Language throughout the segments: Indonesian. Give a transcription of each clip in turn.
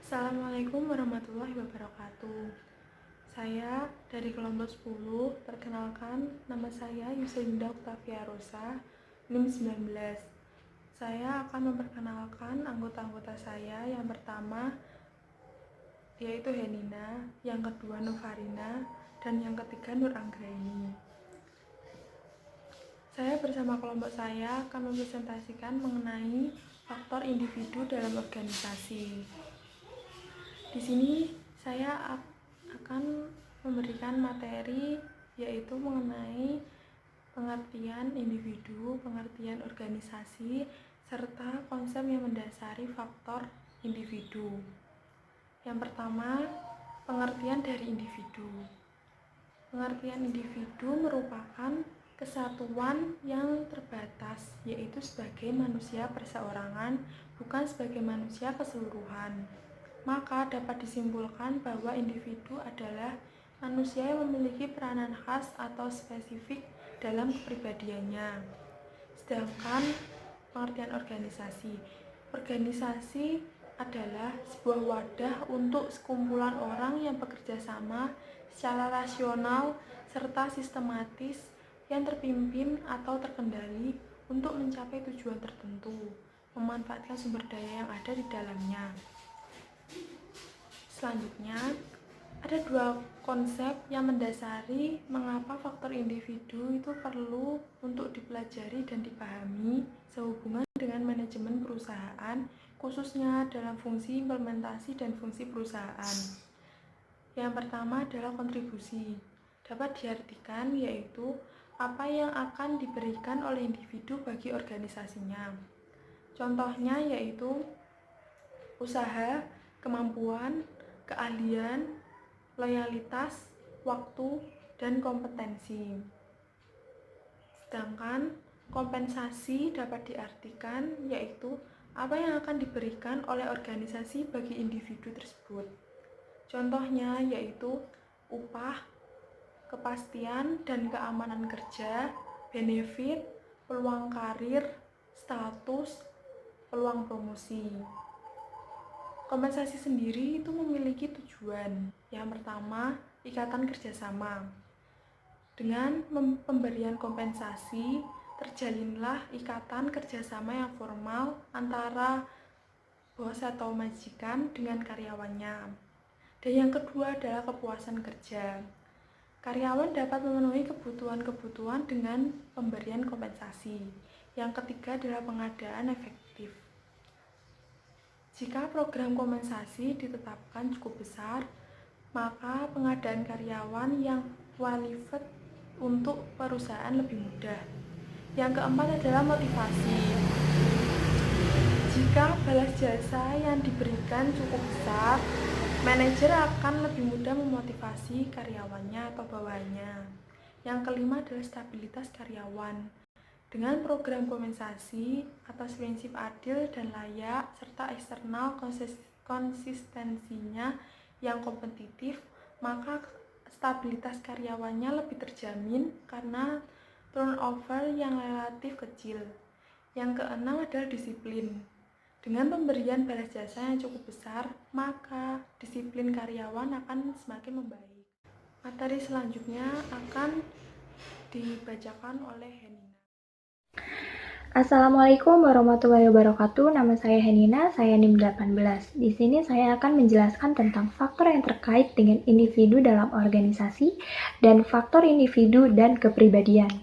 Assalamualaikum warahmatullahi wabarakatuh. Saya dari kelompok 10, perkenalkan nama saya Yuslinda Octavia Rosa, NIM 19. Saya akan memperkenalkan anggota-anggota saya. Yang pertama yaitu Henina, yang kedua Novarina, dan yang ketiga Nur Anggraini. Saya bersama kelompok saya akan mempresentasikan mengenai faktor individu dalam organisasi. Di sini saya akan memberikan materi yaitu mengenai pengertian individu, pengertian organisasi, serta konsep yang mendasari faktor individu. Yang pertama, pengertian dari individu. Pengertian individu merupakan kesatuan yang terbatas, yaitu sebagai manusia perseorangan, bukan sebagai manusia keseluruhan. Maka dapat disimpulkan bahwa individu adalah manusia yang memiliki peranan khas atau spesifik dalam kepribadiannya. Sedangkan pengertian organisasi adalah sebuah wadah untuk sekumpulan orang yang bekerja sama secara rasional serta sistematis yang terpimpin atau terkendali untuk mencapai tujuan tertentu, memanfaatkan sumber daya yang ada di dalamnya. Selanjutnya, ada dua konsep yang mendasari mengapa faktor individu itu perlu untuk dipelajari dan dipahami sehubungan dengan manajemen perusahaan, khususnya dalam fungsi implementasi dan fungsi perusahaan. Yang pertama adalah kontribusi. Dapat diartikan yaitu apa yang akan diberikan oleh individu bagi organisasinya. Contohnya yaitu usaha, kemampuan, keahlian, loyalitas, waktu, dan kompetensi. Sedangkan kompensasi dapat diartikan yaitu apa yang akan diberikan oleh organisasi bagi individu tersebut. Contohnya yaitu upah, kepastian dan keamanan kerja, benefit, peluang karir, status, peluang promosi. Kompensasi sendiri itu memiliki tujuan. Yang pertama, ikatan kerjasama. Dengan pemberian kompensasi, terjalinlah ikatan kerjasama yang formal antara bos atau majikan dengan karyawannya. Dan yang kedua adalah kepuasan kerja. Karyawan dapat memenuhi kebutuhan-kebutuhan dengan pemberian kompensasi. Yang ketiga adalah pengadaan efektif. Jika program kompensasi ditetapkan cukup besar, maka pengadaan karyawan yang qualified untuk perusahaan lebih mudah. Yang keempat adalah motivasi. Jika balas jasa yang diberikan cukup besar, manajer akan lebih mudah memotivasi karyawannya atau bawahannya. Yang kelima adalah stabilitas karyawan. Dengan program kompensasi atas prinsip adil dan layak serta eksternal konsistensinya yang kompetitif, maka stabilitas karyawannya lebih terjamin karena turnover yang relatif kecil. Yang keenam adalah disiplin. Dengan pemberian balas jasa yang cukup besar, maka disiplin karyawan akan semakin membaik. Materi selanjutnya akan dibacakan oleh Henina. Assalamualaikum warahmatullahi wabarakatuh. Nama saya Henina, saya NIM 18. Di sini saya akan menjelaskan tentang faktor yang terkait dengan individu dalam organisasi dan faktor individu dan kepribadian.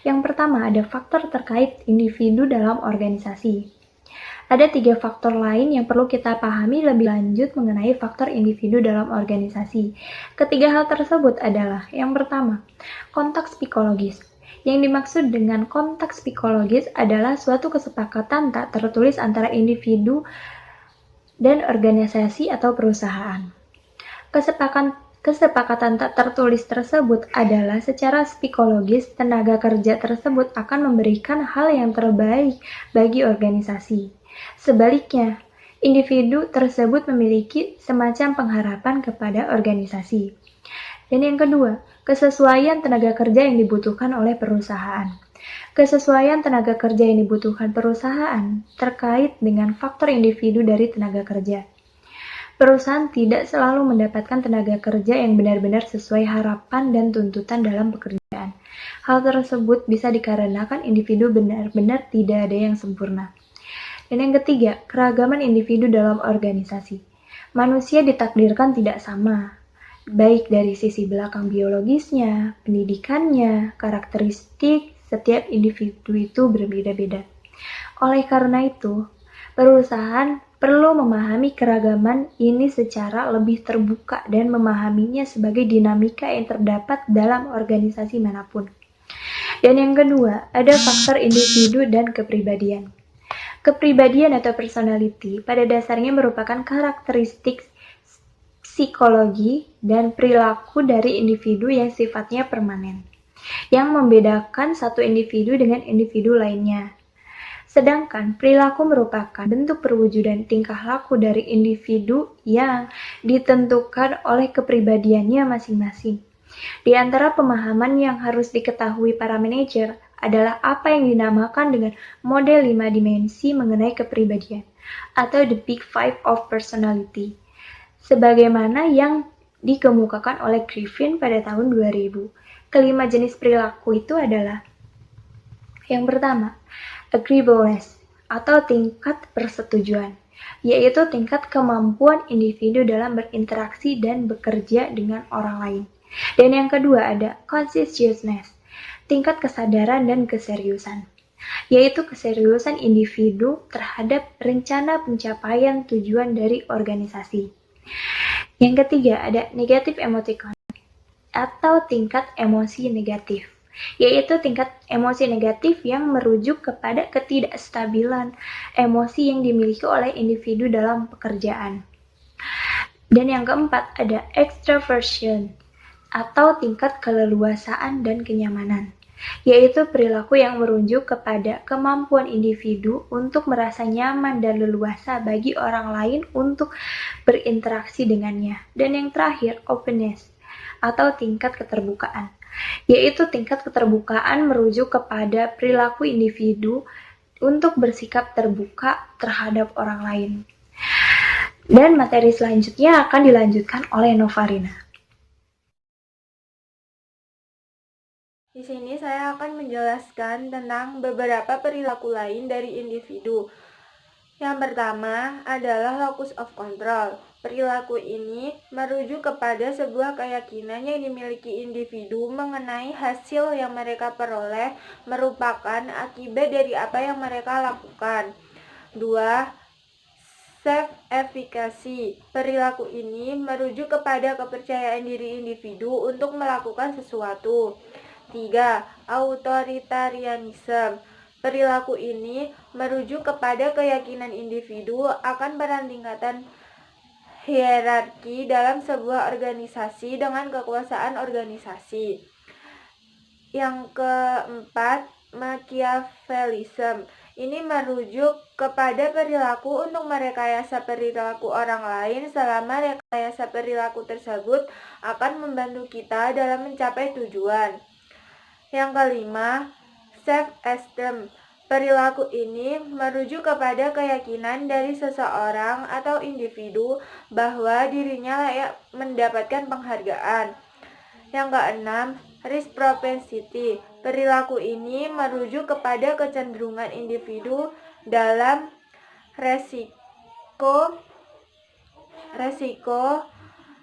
Yang pertama ada faktor terkait individu dalam organisasi. Ada 3 faktor lain yang perlu kita pahami lebih lanjut mengenai faktor individu dalam organisasi. Ketiga hal tersebut adalah yang pertama, kontak psikologis. Yang dimaksud dengan kontak psikologis adalah suatu kesepakatan tak tertulis antara individu dan organisasi atau perusahaan. Kesepakatan tak tertulis tersebut adalah secara psikologis tenaga kerja tersebut akan memberikan hal yang terbaik bagi organisasi. Sebaliknya, individu tersebut memiliki semacam pengharapan kepada organisasi. Dan yang kedua, kesesuaian tenaga kerja yang dibutuhkan oleh perusahaan. Kesesuaian tenaga kerja yang dibutuhkan perusahaan terkait dengan faktor individu dari tenaga kerja. Perusahaan tidak selalu mendapatkan tenaga kerja yang benar-benar sesuai harapan dan tuntutan dalam pekerjaan. Hal tersebut bisa dikarenakan individu benar-benar tidak ada yang sempurna. Dan yang ketiga, keragaman individu dalam organisasi. Manusia ditakdirkan tidak sama, baik dari sisi belakang biologisnya, pendidikannya, karakteristik setiap individu itu berbeda-beda. Oleh karena itu, perusahaan perlu memahami keragaman ini secara lebih terbuka dan memahaminya sebagai dinamika yang terdapat dalam organisasi manapun. Dan yang kedua, ada faktor individu dan kepribadian. Kepribadian atau personality pada dasarnya merupakan karakteristik psikologi dan perilaku dari individu yang sifatnya permanen, yang membedakan satu individu dengan individu lainnya. Sedangkan perilaku merupakan bentuk perwujudan tingkah laku dari individu yang ditentukan oleh kepribadiannya masing-masing. Di antara pemahaman yang harus diketahui para manajer adalah apa yang dinamakan dengan model 5 dimensi mengenai kepribadian, atau the Big Five of Personality, sebagaimana yang dikemukakan oleh Griffin pada tahun 2000. Kelima jenis perilaku itu adalah: yang pertama, agreeableness atau tingkat persetujuan, yaitu tingkat kemampuan individu dalam berinteraksi dan bekerja dengan orang lain. Dan yang kedua ada conscientiousness, tingkat kesadaran dan keseriusan, yaitu keseriusan individu terhadap rencana pencapaian tujuan dari organisasi. Yang ketiga ada negative emoticon atau tingkat emosi negatif, yaitu tingkat emosi negatif yang merujuk kepada ketidakstabilan emosi yang dimiliki oleh individu dalam pekerjaan. Dan yang keempat ada extroversion atau tingkat keleluasaan dan kenyamanan, yaitu perilaku yang merujuk kepada kemampuan individu untuk merasa nyaman dan leluasa bagi orang lain untuk berinteraksi dengannya. Dan yang terakhir, openness atau tingkat keterbukaan, yaitu tingkat keterbukaan merujuk kepada perilaku individu untuk bersikap terbuka terhadap orang lain. Dan materi selanjutnya akan dilanjutkan oleh Novarina. Di sini saya akan menjelaskan tentang beberapa perilaku lain dari individu. Yang pertama adalah locus of control. Perilaku ini merujuk kepada sebuah keyakinan yang dimiliki individu mengenai hasil yang mereka peroleh merupakan akibat dari apa yang mereka lakukan. 2. Self-efficacy. Perilaku ini merujuk kepada kepercayaan diri individu untuk melakukan sesuatu. 3. Authoritarianism. Perilaku ini merujuk kepada keyakinan individu akan peran tingkatan hierarki dalam sebuah organisasi dengan kekuasaan organisasi. Yang keempat, Machiavellism. Ini merujuk kepada perilaku untuk merekayasa perilaku orang lain selama rekayasa perilaku tersebut akan membantu kita dalam mencapai tujuan. Yang kelima, self-esteem. Perilaku ini merujuk kepada keyakinan dari seseorang atau individu bahwa dirinya layak mendapatkan penghargaan. Yang keenam, risk propensity. Perilaku ini merujuk kepada kecenderungan individu dalam resiko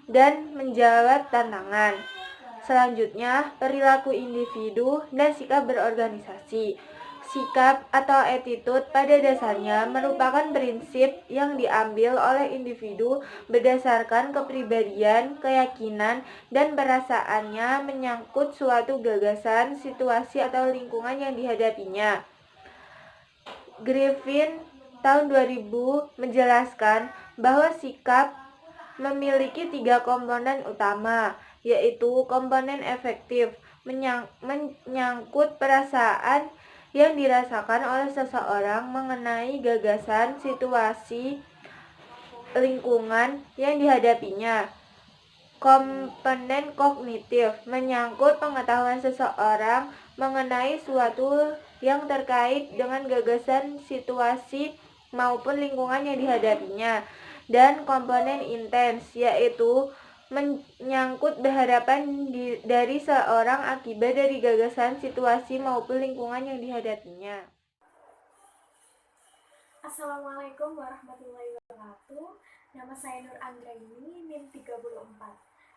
dan menjawab tantangan. Selanjutnya, perilaku individu dan sikap berorganisasi. Sikap atau attitude pada dasarnya merupakan prinsip yang diambil oleh individu berdasarkan kepribadian, keyakinan, dan perasaannya menyangkut suatu gagasan, situasi, atau lingkungan yang dihadapinya. Griffin tahun 2000 menjelaskan bahwa sikap memiliki 3 komponen utama, yaitu komponen efektif, menyangkut perasaan yang dirasakan oleh seseorang mengenai gagasan, situasi, lingkungan yang dihadapinya. Komponen kognitif, menyangkut pengetahuan seseorang mengenai suatu yang terkait dengan gagasan, situasi, maupun lingkungan yang dihadapinya. dan komponen intens, yaitu menyangkut harapan dari seorang akibat dari gagasan, situasi, maupun lingkungan yang dihadapinya. Assalamualaikum warahmatullahi wabarakatuh. Nama saya Nur Anggraini, NIM 34.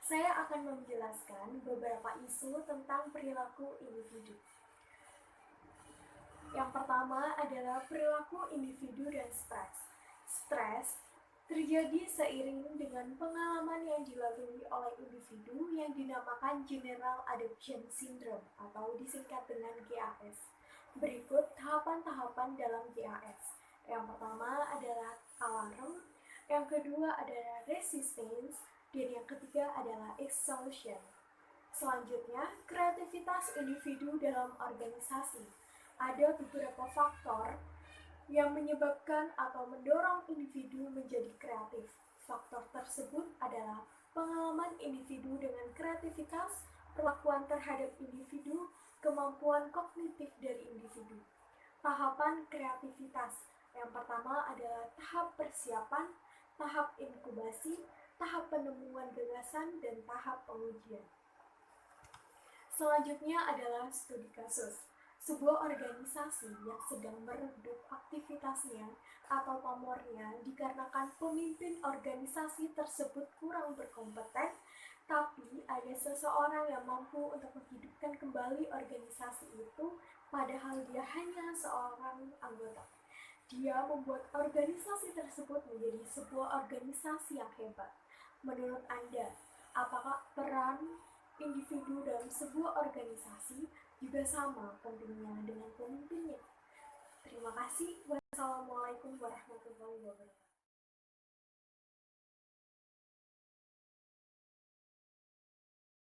Saya akan menjelaskan beberapa isu tentang perilaku individu. Yang pertama adalah perilaku individu dan stres. Stres terjadi seiring dengan pengalaman yang dilalui oleh individu yang dinamakan General Adaptation Syndrome atau disingkat dengan GAS. Berikut tahapan-tahapan dalam GAS. Yang pertama adalah alarm, yang kedua adalah resistance, dan yang ketiga adalah exhaustion. Selanjutnya, kreativitas individu dalam organisasi. Ada beberapa faktor yang menyebabkan atau mendorong individu menjadi kreatif. Faktor tersebut adalah pengalaman individu dengan kreativitas, perlakuan terhadap individu, kemampuan kognitif dari individu. Tahapan kreativitas. Yang pertama adalah tahap persiapan, tahap inkubasi, tahap penemuan gagasan, dan tahap pengujian. Selanjutnya adalah studi kasus. Sebuah organisasi yang sedang meredup aktivitasnya atau pamornya dikarenakan pemimpin organisasi tersebut kurang berkompeten, tapi ada seseorang yang mampu untuk menghidupkan kembali organisasi itu, padahal dia hanya seorang anggota. Dia membuat organisasi tersebut menjadi sebuah organisasi yang hebat. Menurut Anda, apakah peran individu dalam sebuah organisasi juga sama pentingnya dengan pemimpinnya? Terima kasih. Wassalamualaikum warahmatullahi wabarakatuh.